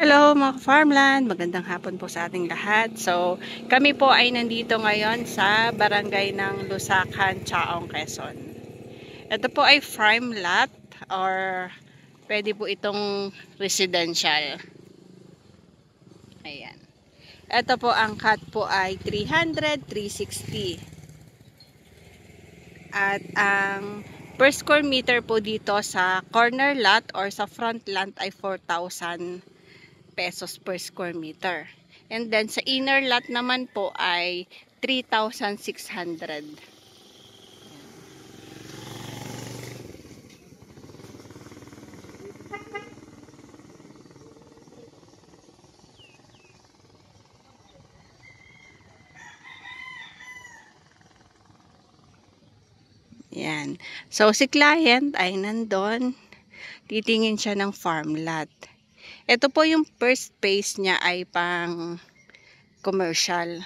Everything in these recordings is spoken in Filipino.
Hello mga farmland, magandang hapon po sa ating lahat. So, kami po ay nandito ngayon sa barangay ng Lusakan, Chaong, Quezon. Ito po ay farm lot or pwede po itong residential. Ayan. Ito po ang cut po ay 300, 360. At ang per square meter po dito sa corner lot or sa front lot ay 4,000 pesos per square meter. And then sa inner lot naman po ay 3,600. Yan. So si client ay nandun, titingin siya ng farm lot. Ito po yung first phase niya ay pang commercial.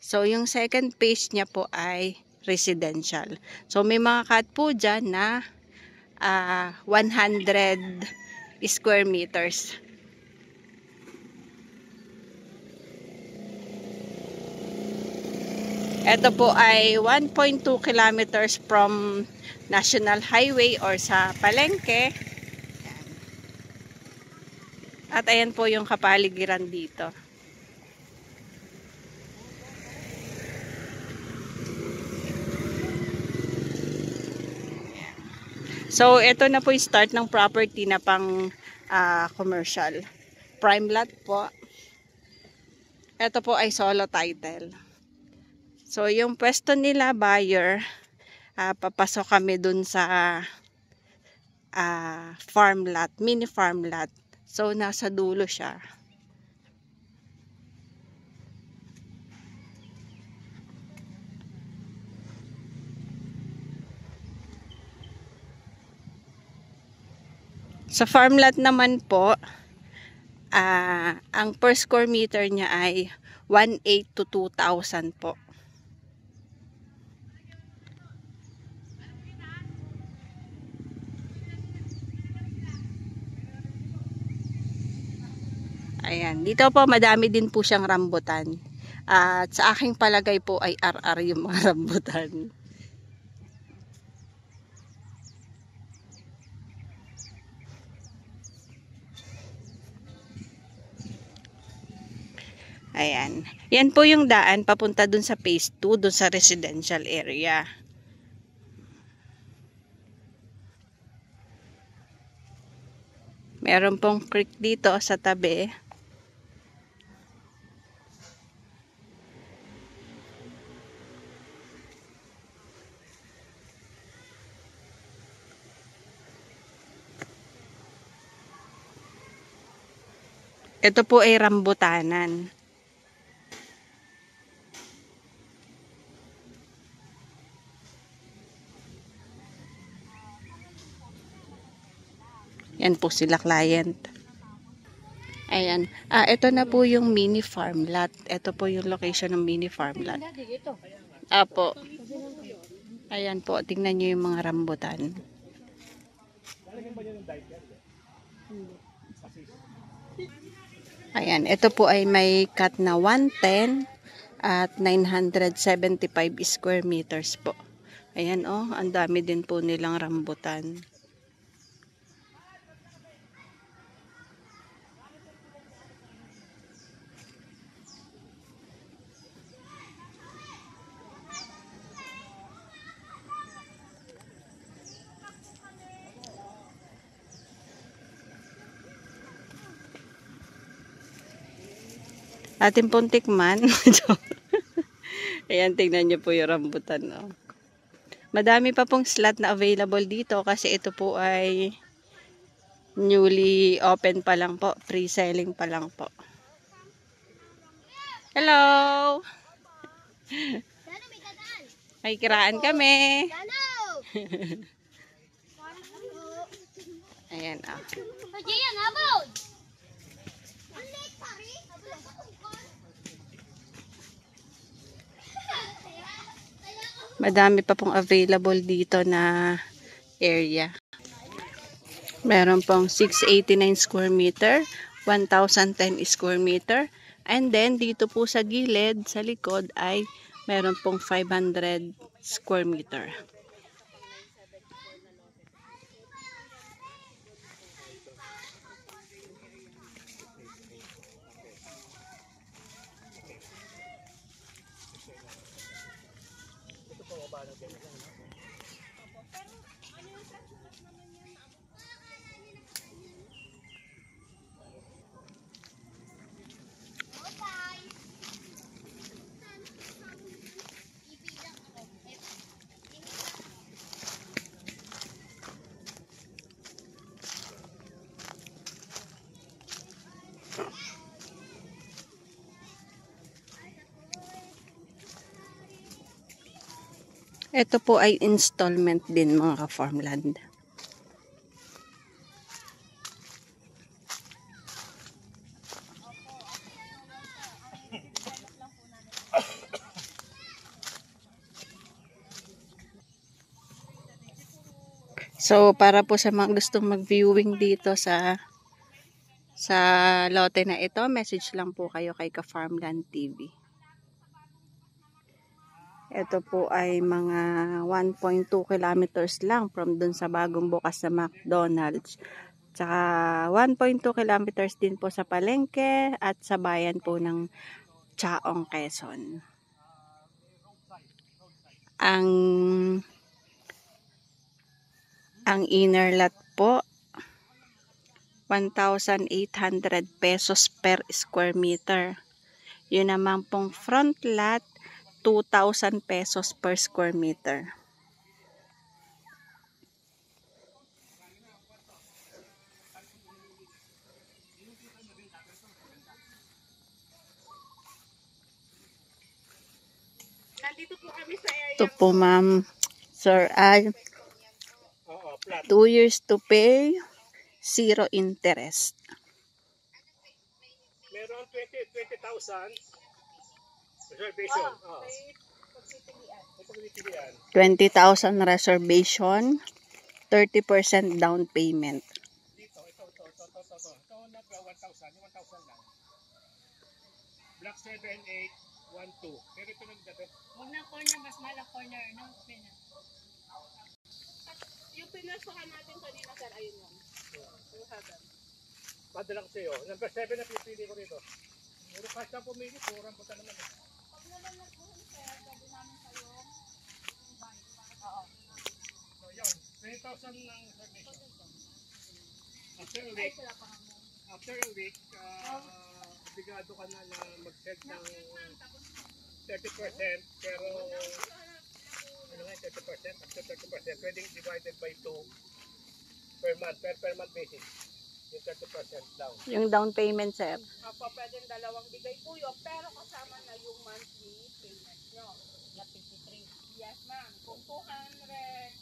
So yung second phase niya po ay residential. So may mga cut po dyan na 100 square meters. Ito po ay 1.2 kilometers from National Highway or sa Palengke. At ayan po yung kapaligiran dito. So, ito na po yung start ng property na pang commercial. Prime lot po. Ito po ay solo title. So, yung pwesto nila, buyer, papasok kami dun sa farm lot, mini farm lot. So, nasa dulo siya. Sa farm lot naman po, ang per square meter niya ay 1,800 to 2,000 po. Ayan, dito po madami din po siyang rambutan. At sa aking palagay po ay RR yung mga rambutan. Ayan. Yan po yung daan papunta dun sa phase 2, dun sa residential area. Meron pong creek dito sa tabi. Ito po ay rambutanan. Yan po sila client. Ayan. Ito na po yung mini farm lot. Ito po yung location ng mini farm lot. Apo. Ayan po. Tingnan nyo yung mga rambutan. Ayan. Ito po ay may cut na 110 at 975 square meters po. Ayan oh. Ang dami din po nilang rambutan. Ating pong tikman. Ayan, tingnan nyo po yung rambutan. Oh. Madami pa pong slot na available dito kasi ito po ay newly open pa lang po. Pre-selling pa lang po. Hello! May kiraan kami. Ayan, ah. Madami pa pong available dito na area. Meron pong 689 square meter, 1,010 square meter. And then, dito po sa gilid, sa likod, ay meron pong 500 square meter. Ito po ay installment din mga ka-farmland. So, para po sa mga gustong mag-viewing dito sa lote na ito, message lang po kayo kay Ka-Farmland TV. Ito po ay mga 1.2 kilometers lang from dun sa bagong bukas na McDonald's. Tsaka 1.2 kilometers din po sa palengke at sa bayan po ng Chaong, Quezon. Ang inner lot po, 1,800 pesos per square meter. Yun naman pong front lot, 2,000 pesos per square meter. Ito po ma'am, sir, ay 2 years to pay, 0 interest. Meron 20,000 reservation. 20,000 reservation, 30% down payment. Dito, ito. Ito na 1,000, 1,000 lang. Block 7812. Pero ito nagdabi. Huwag na corner, mas malak corner. No? Yung pinasukan natin kanina, sir, ayun yun. Yung hagan. Padala ko sa'yo. Number 7 na pipili ko rito. Puro kahit saan pumili, purang punta naman. Pag naman nagpuhon, sir, sabi namin kayo, oo. So yun, 20,000 ng reservation. After a week, obligado ka na mag-set ng 30%, pero ano nga 30%? After 30%, pwedeng divided by 2 per month basis. Yung 30% down. Yung down payment, sir. Opo, pwedeng dalawang bigay po yun, pero kasama na yung monthly payment nyo. Na 53. Yes, ma'am. Kung 200,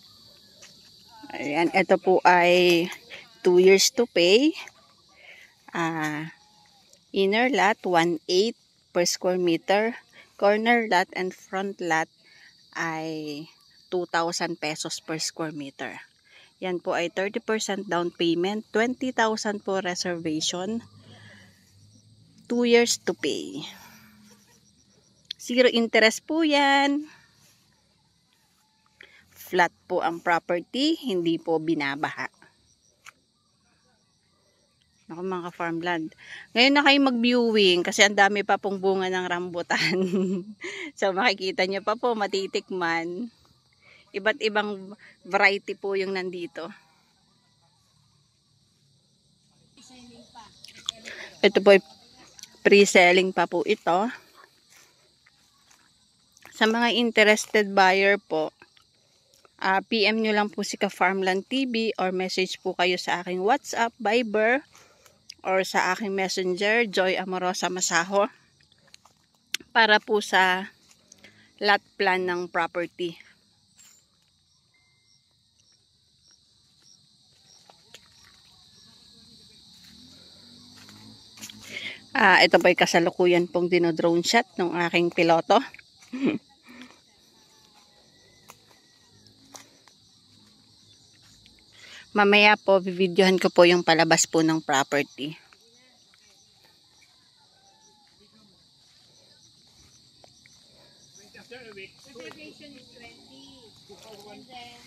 Ayan, ito po ay 2 years to pay. Inner lot, 1,800 per square meter. Corner lot and front lot ay 2,000 pesos per square meter. Yan po ay 30% down payment, 20,000 po reservation, 2 years to pay. 0 interest po yan. Flat po ang property, hindi po binabaha. Ako mga farmland. Ngayon na kayo mag-viewing kasi ang dami pa pong bunga ng rambutan. So makikita nyo pa po, matitikman. Iba't ibang variety po yung nandito. Ito po pre-selling pa po ito. Sa mga interested buyer po, PM nyo lang po si Ka-Farmland TV or message po kayo sa aking WhatsApp, Viber, or sa aking messenger, Joy Amorosa Masaho, para po sa lot plan ng property. Ito po ay kasalukuyan pong dinodrone shot ng aking piloto. Mamaya po, videohan ko po yung palabas po ng property. after a week, 2 weeks. Reservation is 20. And then,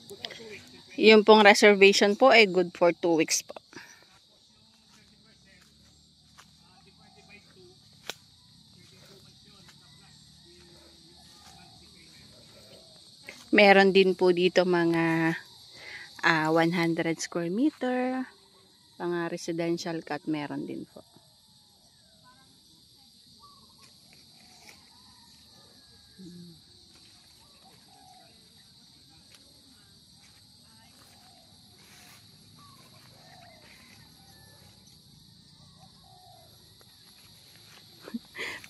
Good for 2 weeks. Yung pong reservation po ay good for 2 weeks po. Divided by 2, 32 months yun. Meron din po dito mga 100 square meter, mga residential cut meron din po.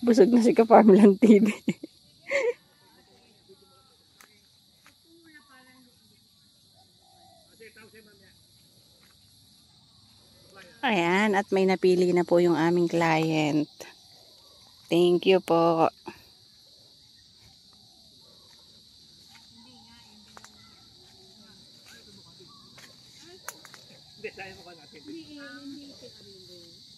Busog na si Ka-Farmland TV. Ayan, at may napili na po yung aming client. Thank you po. Hindi, tayo mo ka natin. hindi siya kami.